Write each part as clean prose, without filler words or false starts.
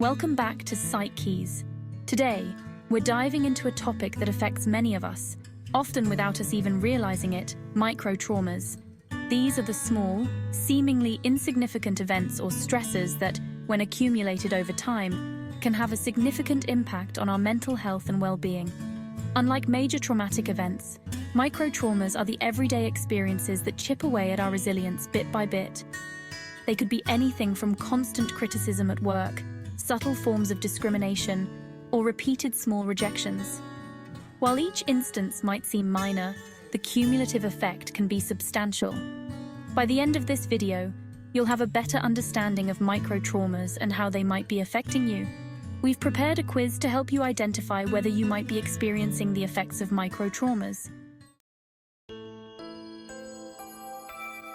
Welcome back to PsycKeys. Today, we're diving into a topic that affects many of us, often without us even realizing it: micro-traumas. These are the small, seemingly insignificant events or stressors that, when accumulated over time, can have a significant impact on our mental health and well-being. Unlike major traumatic events, micro-traumas are the everyday experiences that chip away at our resilience bit by bit. They could be anything from constant criticism at work, subtle forms of discrimination, or repeated small rejections. While each instance might seem minor, the cumulative effect can be substantial. By the end of this video, you'll have a better understanding of micro-traumas and how they might be affecting you. We've prepared a quiz to help you identify whether you might be experiencing the effects of micro-traumas.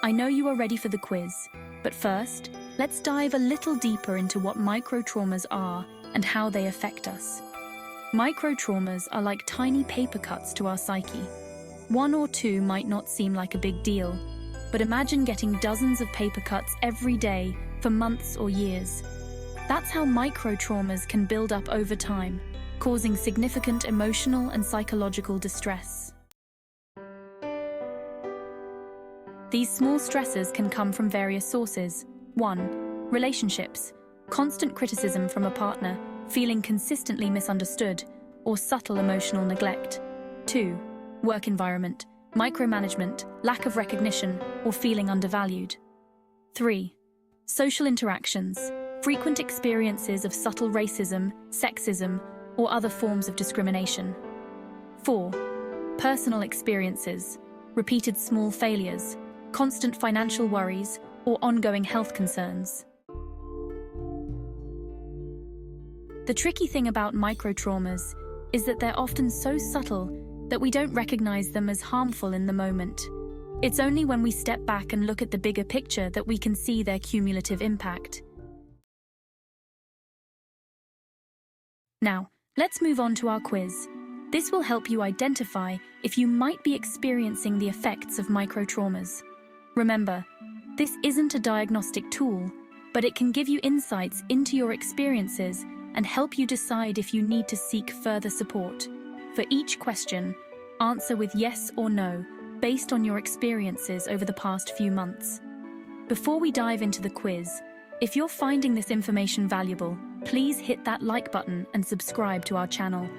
I know you are ready for the quiz, but first, let's dive a little deeper into what micro-traumas are and how they affect us. Micro-traumas are like tiny paper cuts to our psyche. One or two might not seem like a big deal, but imagine getting dozens of paper cuts every day for months or years. That's how micro-traumas can build up over time, causing significant emotional and psychological distress. These small stresses can come from various sources. 1. Relationships. Constant criticism from a partner, feeling consistently misunderstood, or subtle emotional neglect. 2. Work environment. Micromanagement, lack of recognition, or feeling undervalued. 3. Social interactions. Frequent experiences of subtle racism, sexism, or other forms of discrimination. 4. Personal experiences. Repeated small failures, constant financial worries, or ongoing health concerns. The tricky thing about micro-traumas is that they're often so subtle that we don't recognize them as harmful in the moment. It's only when we step back and look at the bigger picture that we can see their cumulative impact. Now, let's move on to our quiz. This will help you identify if you might be experiencing the effects of micro-traumas. Remember, this isn't a diagnostic tool, but it can give you insights into your experiences and help you decide if you need to seek further support. For each question, answer with yes or no, based on your experiences over the past few months. Before we dive into the quiz, if you're finding this information valuable, please hit that like button and subscribe to our channel.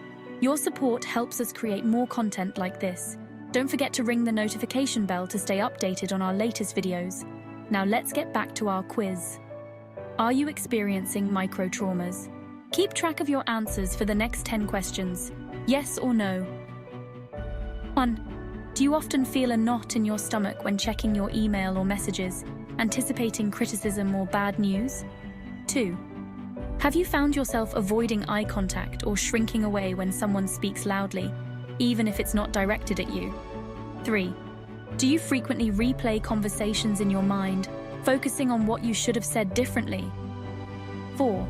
Your support helps us create more content like this. Don't forget to ring the notification bell to stay updated on our latest videos. Now let's get back to our quiz. Are you experiencing micro-traumas? Keep track of your answers for the next 10 questions. Yes or no? 1. Do you often feel a knot in your stomach when checking your email or messages, anticipating criticism or bad news? 2. Have you found yourself avoiding eye contact or shrinking away when someone speaks loudly, even if it's not directed at you? 3. Do you frequently replay conversations in your mind, focusing on what you should have said differently? 4.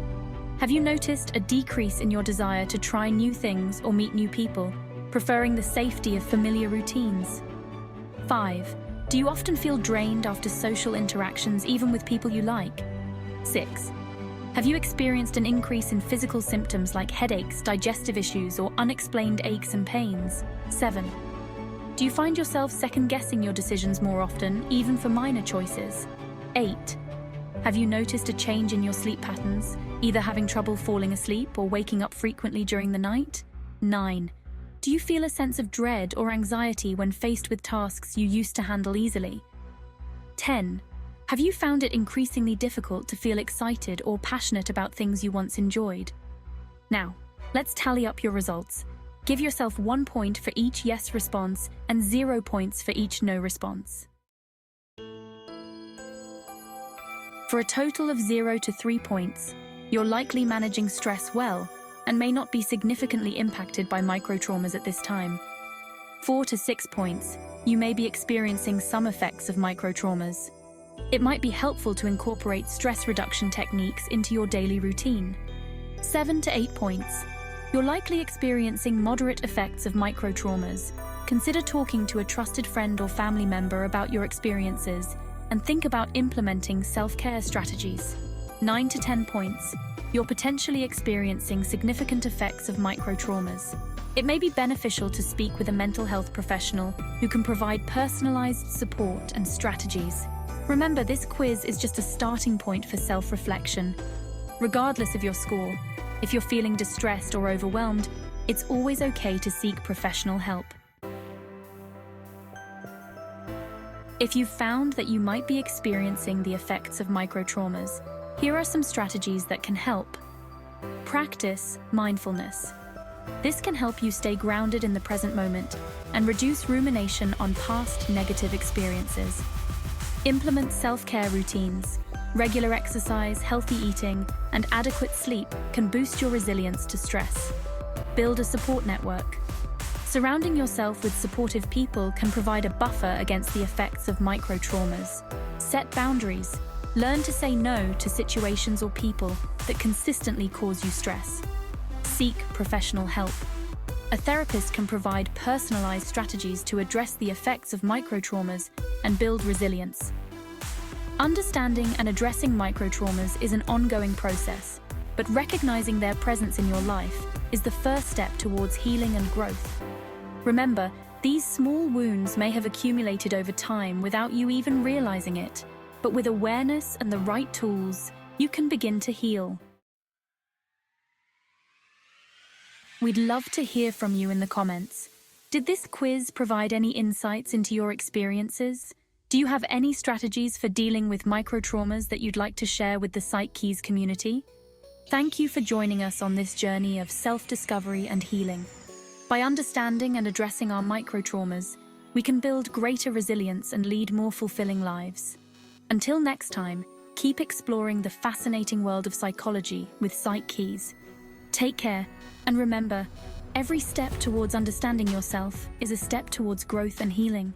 Have you noticed a decrease in your desire to try new things or meet new people, preferring the safety of familiar routines? 5. Do you often feel drained after social interactions, even with people you like? 6. Have you experienced an increase in physical symptoms like headaches, digestive issues, or unexplained aches and pains? 7. Do you find yourself second-guessing your decisions more often, even for minor choices? 8. Have you noticed a change in your sleep patterns, either having trouble falling asleep or waking up frequently during the night? 9. Do you feel a sense of dread or anxiety when faced with tasks you used to handle easily? 10. Have you found it increasingly difficult to feel excited or passionate about things you once enjoyed? Now, let's tally up your results. Give yourself 1 point for each yes response and 0 points for each no response. For a total of 0 to 3 points, you're likely managing stress well and may not be significantly impacted by micro-traumas at this time. 4 to 6 points, you may be experiencing some effects of micro-traumas. It might be helpful to incorporate stress reduction techniques into your daily routine. 7 to 8 points, you're likely experiencing moderate effects of micro-traumas. Consider talking to a trusted friend or family member about your experiences and think about implementing self-care strategies. 9 to 10 points, you're potentially experiencing significant effects of microtraumas. It may be beneficial to speak with a mental health professional who can provide personalized support and strategies. Remember, this quiz is just a starting point for self-reflection. Regardless of your score, if you're feeling distressed or overwhelmed, it's always okay to seek professional help. If you've found that you might be experiencing the effects of microtraumas, here are some strategies that can help. Practice mindfulness. This can help you stay grounded in the present moment and reduce rumination on past negative experiences. Implement self-care routines. Regular exercise, healthy eating, and adequate sleep can boost your resilience to stress. Build a support network. Surrounding yourself with supportive people can provide a buffer against the effects of microtraumas. Set boundaries. Learn to say no to situations or people that consistently cause you stress. Seek professional help. A therapist can provide personalized strategies to address the effects of microtraumas and build resilience. Understanding and addressing microtraumas is an ongoing process, but recognizing their presence in your life is the first step towards healing and growth. Remember, these small wounds may have accumulated over time without you even realizing it, but with awareness and the right tools, you can begin to heal. We'd love to hear from you in the comments. Did this quiz provide any insights into your experiences? Do you have any strategies for dealing with microtraumas that you'd like to share with the PsycKeys community? Thank you for joining us on this journey of self-discovery and healing. By understanding and addressing our microtraumas, we can build greater resilience and lead more fulfilling lives. Until next time, keep exploring the fascinating world of psychology with PsycKeys. Take care, and remember, every step towards understanding yourself is a step towards growth and healing.